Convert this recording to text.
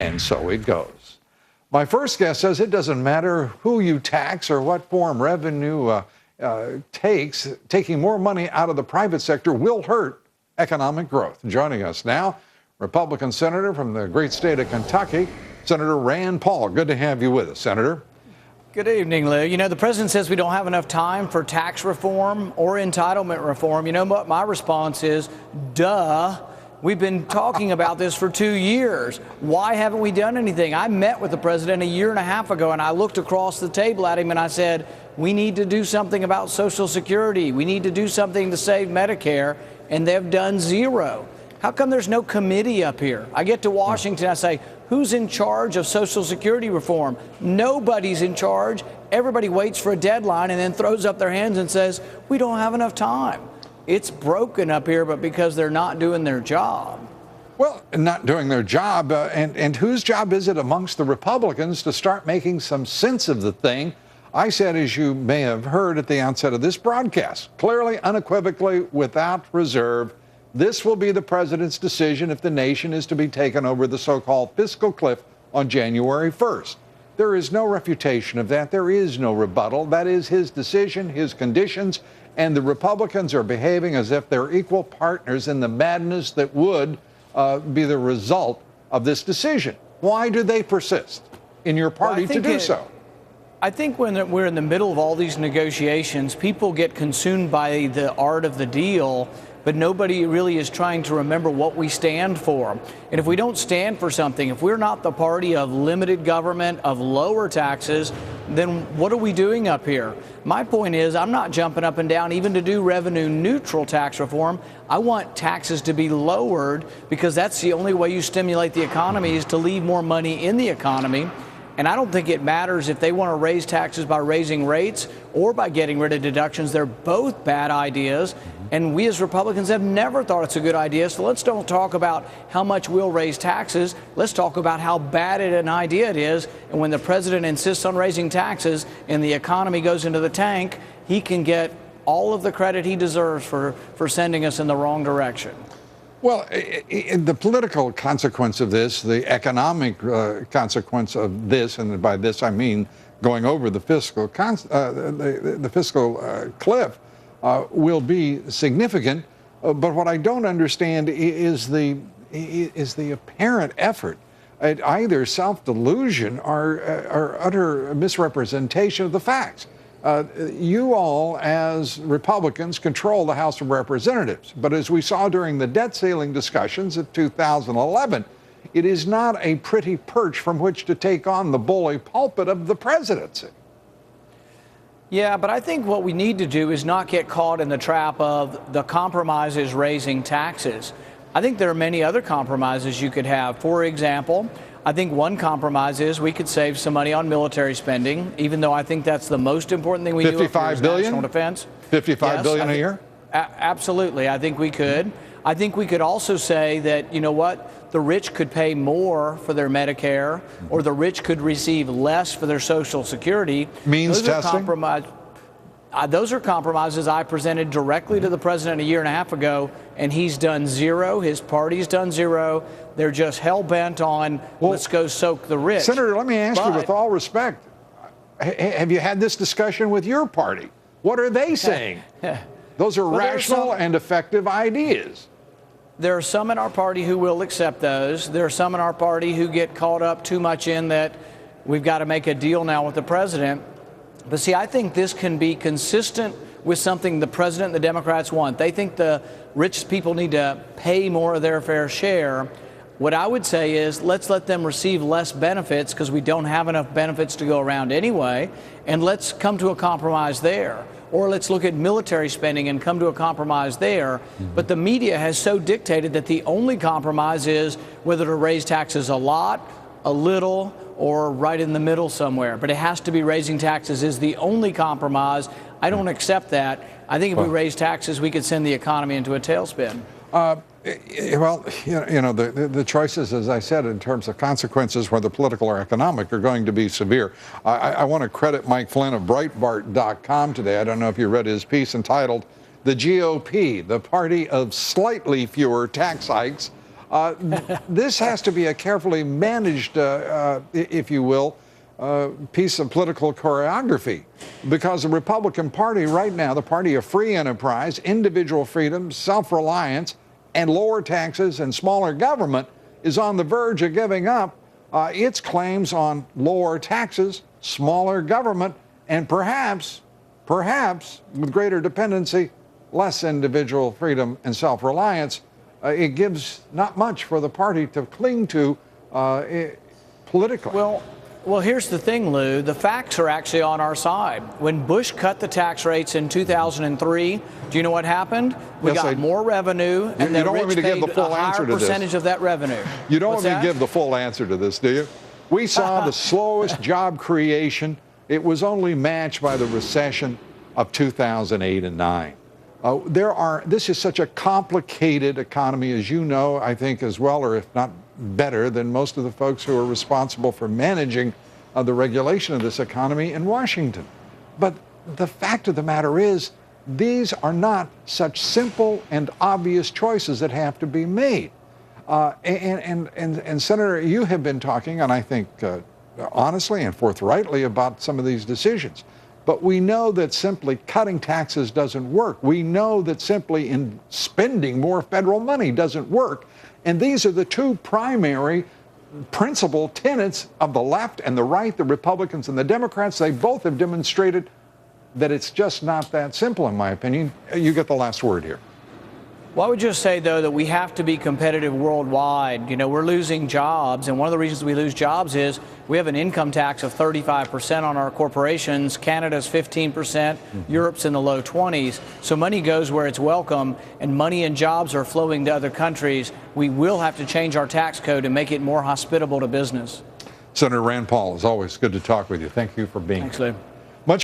And so it goes. My first guest says it doesn't matter who you tax or what form revenue takes. Taking more money out of the private sector will hurt economic growth. Joining us now, Republican Senator from the great state of Kentucky, Senator Rand Paul. Good to have you with us, Senator. Good evening, Lou. You know, the president says we don't have enough time for tax reform or entitlement reform. You know what my response is? Duh. We've been talking about this for 2 years. Why haven't we done anything? I met with the president a year and a half ago, and I looked across the table at him and I said, we need to do something about Social Security. We need to do something to save Medicare, and they've done zero. How come there's no committee up here? I get to Washington, I say, who's in charge of Social Security reform? Nobody's in charge. Everybody waits for a deadline and then throws up their hands and says, we don't have enough time. It's broken up here, but because they're not doing their job. Well, not doing their job, and whose job is it amongst the Republicans to start making some sense of the thing? I said, as you may have heard at the outset of this broadcast, clearly, unequivocally, without reserve, this will be the president's decision if the nation is to be taken over the so-called fiscal cliff on January 1st. There is no refutation of that. There is no rebuttal. That is his decision, his conditions, and the Republicans are behaving as if they're equal partners in the madness that would be the result of this decision. Why do they persist in your party to do so? I think when we're in the middle of all these negotiations, people get consumed by the art of the deal, but nobody really is trying to remember what we stand for. And if we don't stand for something, if we're not the party of limited government, of lower taxes, then what are we doing up here? My point is, I'm not jumping up and down even to do revenue neutral tax reform. I want taxes to be lowered because that's the only way you stimulate the economy is to leave more money in the economy. And I don't think it matters if they want to raise taxes by raising rates or by getting rid of deductions. They're both bad ideas. And we as Republicans have never thought it's a good idea. So let's don't talk about how much we'll raise taxes. Let's talk about how bad an idea it is. And when the president insists on raising taxes and the economy goes into the tank, he can get all of the credit he deserves for sending us in the wrong direction. Well, the political consequence of this, the economic consequence of this, and by this I mean going over the fiscal cliff, will be significant. But what I don't understand is the apparent effort at either self-delusion or utter misrepresentation of the facts. You all, as Republicans, control the House of Representatives. But as we saw during the debt ceiling discussions of 2011, it is not a pretty perch from which to take on the bully pulpit of the presidency. Yeah, but I think what we need to do is not get caught in the trap of the compromise is raising taxes. I think there are many other compromises you could have. For example, I think one compromise is we could save some money on military spending, even though I think that's the most important thing we do. $55 billion? National defense. $55 billion a year? Absolutely. I think we could. I think we could also say that, you know what, the rich could pay more for their Medicare, or the rich could receive less for their Social Security. Means testing? Those are compromises I presented directly to the president a year and a half ago, and he's done zero. His party's done zero. They're just hell-bent on, let's go soak the rich. Senator, let me ask you with all respect, have you had this discussion with your party? What are they saying? Those are rational and effective ideas. There are some in our party who will accept those. There are some in our party who get caught up too much in that we've got to make a deal now with the president. But see, I think this can be consistent with something the president and the Democrats want. They think the rich people need to pay more of their fair share. What I would say is let's let them receive less benefits because we don't have enough benefits to go around anyway, and let's come to a compromise there. Or let's look at military spending and come to a compromise there. But the media has so dictated that the only compromise is whether to raise taxes a lot, a little, or right in the middle somewhere. But it has to be raising taxes is the only compromise. I don't accept that. I think if we raise taxes, we could send the economy into a tailspin. Well, you know, the choices, as I said, in terms of consequences, whether political or economic, are going to be severe. I want to credit Mike Flynn of Breitbart.com today. I don't know if you read his piece entitled, "The GOP, the Party of Slightly Fewer Tax Hikes, This has to be a carefully managed, if you will, piece of political choreography, because the Republican Party right now, the party of free enterprise, individual freedom, self-reliance, and lower taxes and smaller government, is on the verge of giving up its claims on lower taxes, smaller government, and perhaps with greater dependency, less individual freedom and self-reliance. It gives not much for the party to cling to politically. Well, here's the thing, Lou. The facts are actually on our side. When Bush cut the tax rates in 2003, do you know what happened? We got more revenue, and the rich paid a higher percentage of that revenue. You don't want me to give the full answer to this, do you? We saw the slowest job creation. It was only matched by the recession of 2008 and 9. This is such a complicated economy, as you know, I think, as well, or if not better than most of the folks who are responsible for managing the regulation of this economy in Washington. But the fact of the matter is, these are not such simple and obvious choices that have to be made. And Senator, you have been talking, and I think honestly and forthrightly, about some of these decisions. But we know that simply cutting taxes doesn't work. We know that simply in spending more federal money doesn't work. And these are the two primary principal tenets of the left and the right, the Republicans and the Democrats. They both have demonstrated that it's just not that simple, in my opinion. You get the last word here. Well, I would just say, though, that we have to be competitive worldwide. You know, we're losing jobs, and one of the reasons we lose jobs is we have an income tax of 35% on our corporations. Canada's 15%. Europe's in the low 20s. So money goes where it's welcome, and money and jobs are flowing to other countries. We will have to change our tax code and make it more hospitable to business. Senator Rand Paul, as always, good to talk with you. Thank you for being here. Thanks, Lou.